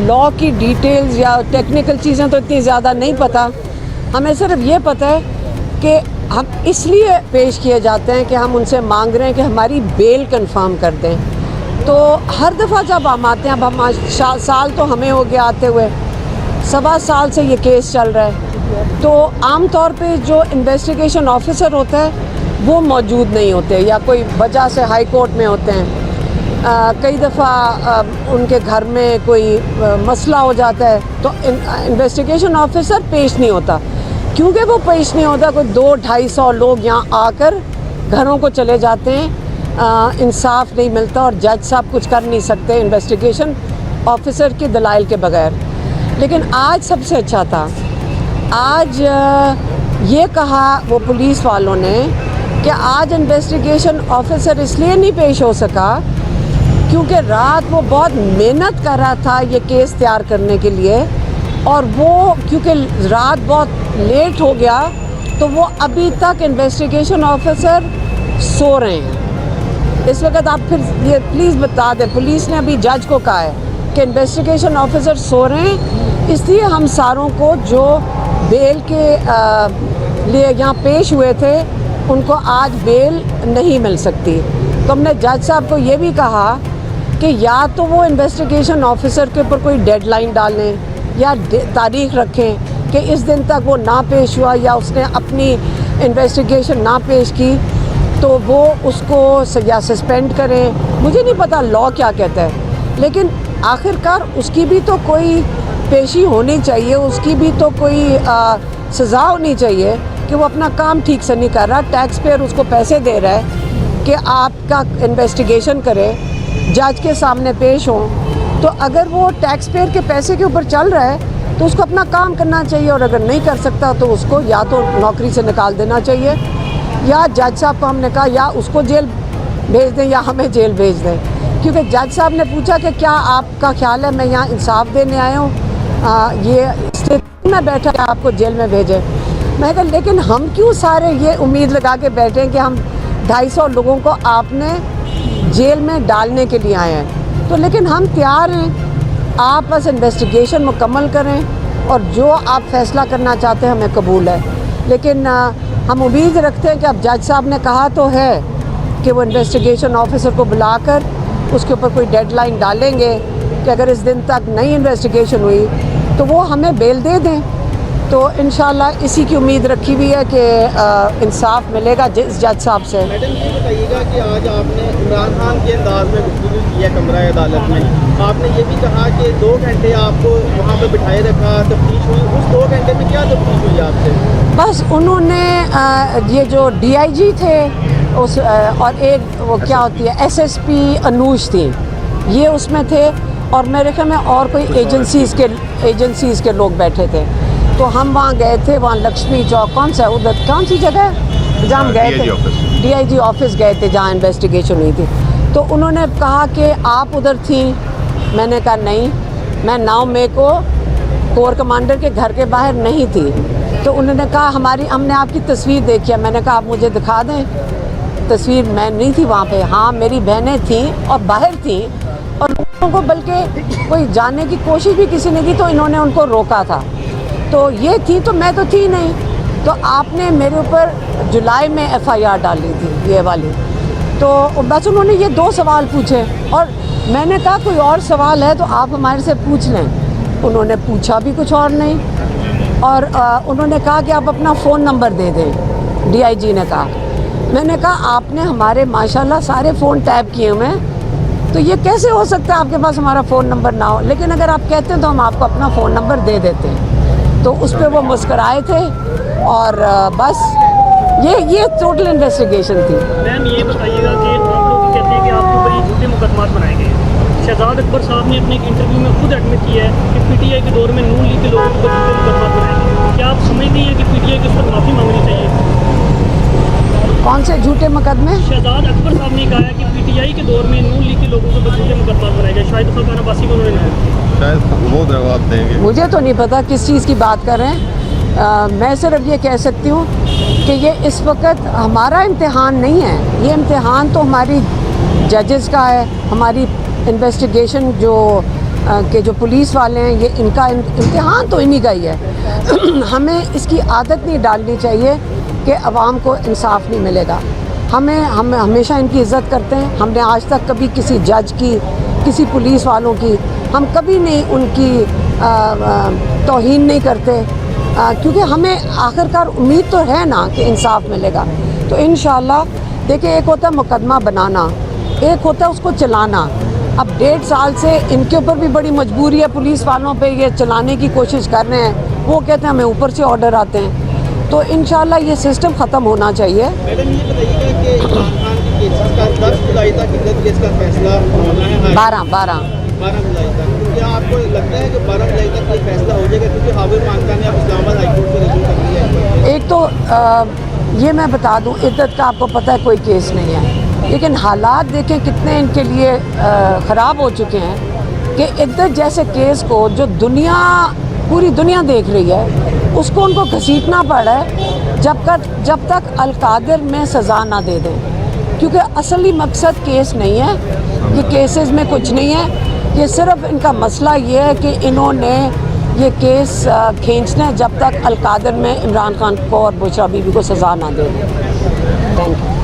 لا کی ڈیٹیلز یا ٹیکنیکل چیزیں تو اتنی زیادہ نہیں پتہ. ہمیں صرف یہ پتہ ہے کہ ہم اس لیے پیش کیے جاتے ہیں کہ ہم ان سے مانگ رہے ہیں کہ ہماری بیل کنفرم کر دیں. تو ہر دفعہ جب ہم آتے ہیں, اب ہم سال تو ہمیں ہو گیا آتے ہوئے, 7 سال سے یہ کیس چل رہا ہے, تو عام طور پہ جو انویسٹیگیشن آفیسر ہوتا ہے وہ موجود نہیں ہوتے, یا کوئی وجہ سے ہائی کورٹ میں ہوتے ہیں. کئی دفعہ ان کے گھر میں کوئی مسئلہ ہو جاتا ہے تو انویسٹیگیشن آفیسر پیش نہیں ہوتا. کیونکہ وہ پیش نہیں ہوتا, کوئی 200-250 لوگ یہاں آ کر گھروں کو چلے جاتے ہیں, انصاف نہیں ملتا اور جج صاحب کچھ کر نہیں سکتے انویسٹیگیشن آفیسر کے دلائل کے بغیر. لیکن آج سب سے اچھا تھا, آج یہ کہا وہ پولیس والوں نے کہ آج انویسٹیگیشن آفیسر اس لیے نہیں پیش ہو سکا کیونکہ رات وہ بہت محنت کر رہا تھا یہ کیس تیار کرنے کے لیے, اور وہ کیونکہ رات بہت لیٹ ہو گیا تو وہ ابھی تک انویسٹیگیشن آفیسر سو رہے ہیں. اس وقت آپ پھر یہ پلیز بتا دیں, پولیس نے ابھی جج کو کہا ہے کہ انویسٹیگیشن آفیسر سو رہے ہیں, اس لیے ہم ساروں کو جو بیل کے لیے یہاں پیش ہوئے تھے ان کو آج بیل نہیں مل سکتی. تو ہم نے جج صاحب کو یہ بھی کہا کہ یا تو وہ انویسٹیگیشن آفیسر کے اوپر کوئی ڈیڈ لائن ڈالیں یا تاریخ رکھیں کہ اس دن تک وہ نہ پیش ہوا یا اس نے اپنی انویسٹیگیشن نہ پیش کی تو وہ اس کو یا سسپینڈ کریں. مجھے نہیں پتہ لا کیا کہتا ہے, لیکن آخر کار اس کی بھی تو کوئی پیشی ہونی چاہیے, اس کی بھی تو کوئی سزا ہونی چاہیے کہ وہ اپنا کام ٹھیک سے نہیں کر رہا. ٹیکس پیئر اس کو پیسے دے رہا ہے کہ آپ کا انویسٹیگیشن کرے, جج کے سامنے پیش ہوں, تو اگر وہ ٹیکس پیئر کے پیسے کے اوپر چل رہا ہے تو اس کو اپنا کام کرنا چاہیے, اور اگر نہیں کر سکتا تو اس کو یا تو نوکری سے نکال دینا چاہیے, یا جج صاحب کو ہم نے کہا یا اس کو جیل بھیج دیں یا ہمیں جیل بھیج دیں. کیونکہ جج صاحب نے پوچھا کہ کیا آپ کا خیال ہے میں یہاں انصاف دینے آیا ہوں, یہ اس سے میں بیٹھا کہ آپ کو جیل میں بھیجیں. میں کہا لیکن ہم کیوں سارے یہ امید لگا کے بیٹھے ہیں کہ ہم 250 لوگوں کو آپ نے جیل میں ڈالنے کے لیے آئے ہیں. تو لیکن ہم تیار ہیں, آپ بس انویسٹیگیشن مکمل کریں اور جو آپ فیصلہ کرنا چاہتے ہیں ہمیں قبول ہے. لیکن ہم امید رکھتے ہیں کہ اب جج صاحب نے کہا تو ہے کہ وہ انویسٹیگیشن آفیسر کو بلا کر اس کے اوپر کوئی ڈیڈ لائن ڈالیں گے کہ اگر اس دن تک نئی انویسٹیگیشن ہوئی تو وہ ہمیں بیل دے دیں. تو انشاءاللہ اسی کی امید رکھی ہوئی ہے کہ انصاف ملے گا جس جج صاحب سے. میڈم یہ بتائیے گا کہ آج آپ نے عمران خان کے انداز میں گفتگو کی ہے کمرہ عدالت میں, آپ نے یہ بھی کہا کہ 2 گھنٹے آپ کو وہاں پہ بٹھائے رکھا, تفتیش ہوئی, اس 2 گھنٹے میں کیا تفتیش ہوئی آپ سے؟ بس انہوں نے یہ جو DIG تھے اس اور ایک وہ کیا ہوتی ہے SSP انوش تھی, یہ اس میں تھے, اور میرے خیال میں اور کوئی ایجنسیز کے لوگ بیٹھے تھے. تو ہم وہاں گئے تھے, وہاں لکشمی چوک کون سا ادھر کون سی جگہ ہے جہاں ہم گئے تھے, DIG آفس گئے تھے جہاں انویسٹیگیشن ہوئی تھی. تو انہوں نے کہا کہ آپ ادھر تھیں, میں نے کہا نہیں, میں 9 مئی کو کور کمانڈر کے گھر کے باہر نہیں تھی. تو انہوں نے کہا ہم نے آپ کی تصویر دیکھی ہے. میں نے کہا آپ مجھے دکھا دیں تصویر, میں نہیں تھی وہاں پہ. ہاں میری بہنیں تھیں اور باہر تھیں, اور لوگوں کو بلکہ کوئی جانے کی کوشش بھی کسی نے کی تو انہوں نے ان کو روکا تھا. تو یہ تھی تو میں تو تھی نہیں. تو آپ نے میرے اوپر جولائی میں FIR ڈالی تھی یہ والی. تو بس انہوں نے یہ 2 سوال پوچھے, اور میں نے کہا کوئی اور سوال ہے تو آپ ہمارے سے پوچھ لیں. انہوں نے پوچھا بھی کچھ اور نہیں, اور انہوں نے کہا کہ آپ اپنا فون نمبر دے دیں. DIG نے کہا. میں نے کہا آپ نے ہمارے ماشاءاللہ سارے فون ٹیپ کیے ہوئے ہیں, تو یہ کیسے ہو سکتا ہے آپ کے پاس ہمارا فون نمبر نہ ہو, لیکن اگر آپ کہتے ہیں تو ہم آپ کو اپنا فون نمبر دے دیتے ہیں. تو اس پہ وہ مسکرائے تھے, اور بس یہ ٹوٹل انویسٹیگیشن تھی. میم یہ بتائیے گا کہ آپ لوگ کہتے ہیں کہ آپ کے اوپر جھوٹے مقدمات بنائے گئے ہیں. شہزاد اکبر صاحب نے اپنے ایک انٹرویو میں خود ایڈمٹ کیا ہے کہ PTI کے دور میں نون لیگ کے لوگوں کو جھوٹے مقدمات بنائے گئے. کیا آپ سمجھتے ہیں کہ PTI کے اس پر معافی مانگنی چاہیے؟ کون سے جھوٹے مقدمے؟ شہزاد اکبر صاحب نے کہا ہے کہ PTI کے دور میں نون لیگ کے لوگوں کو جھوٹے مقدمات بنائے گئے. شاید خاقان عباسی کو انہوں نے کہا, شاید وہ جواب دیں گے. مجھے تو نہیں پتا کس چیز کی بات کر رہے ہیں. میں صرف یہ کہہ سکتی ہوں کہ یہ اس وقت ہمارا امتحان نہیں ہے, یہ امتحان تو ہماری ججز کا ہے. ہماری انویسٹیگیشن جو کہ جو پولیس والے ہیں یہ ان کا امتحان تو انہی کا ہی ہے ہمیں اس کی عادت نہیں ڈالنی چاہیے کہ عوام کو انصاف نہیں ملے گا. ہم ہمیشہ ان کی عزت کرتے ہیں. ہم نے آج تک کبھی کسی جج کی, کسی پولیس والوں کی ہم کبھی نہیں ان کی توہین نہیں کرتے, کیونکہ ہمیں آخرکار امید تو ہے نا کہ انصاف ملے گا. تو انشاءاللہ دیکھیں, ایک ہوتا ہے مقدمہ بنانا, ایک ہوتا ہے اس کو چلانا. اب 1.5 سال سے ان کے اوپر بھی بڑی مجبوری ہے, پولیس والوں پہ یہ چلانے کی کوشش کر رہے ہیں. وہ کہتے ہیں ہمیں اوپر سے آرڈر آتے ہیں. تو انشاءاللہ یہ سسٹم ختم ہونا چاہیے. میڈم یہ بتائیے گا کہ عمران خان کے کیسز کا 10 جولائی تک عدت کیس کا فیصلہ ہونا ہے. 12 جولائی تک. تو کیا آپ کو لگتا ہے کہ 12 جولائی تک یہ فیصلہ ہو جائے گا, کیونکہ حاوی مانگتا نے اب اسلام آباد ہائی کورٹ سے رجوع کر دیا ہے؟ ایک تو یہ میں بتا دوں, عدت کا آپ کو پتہ ہے کوئی کیس نہیں ہے, لیکن حالات دیکھیں کتنے ان کے لیے خراب ہو چکے ہیں کہ عدت جیسے کیس کو جو پوری دنیا دیکھ رہی ہے, اس کو ان کو گھسیٹنا پڑ رہا ہے جب تک القادر میں سزا نہ دے دیں. کیونکہ اصلی مقصد کیس نہیں ہے, یہ کیسز میں کچھ نہیں ہے. یہ صرف ان کا مسئلہ یہ ہے کہ انہوں نے یہ کیس کھینچنا ہے جب تک القادر میں عمران خان کو اور بشرا بی بی کو سزا نہ دے دیں. Thank you.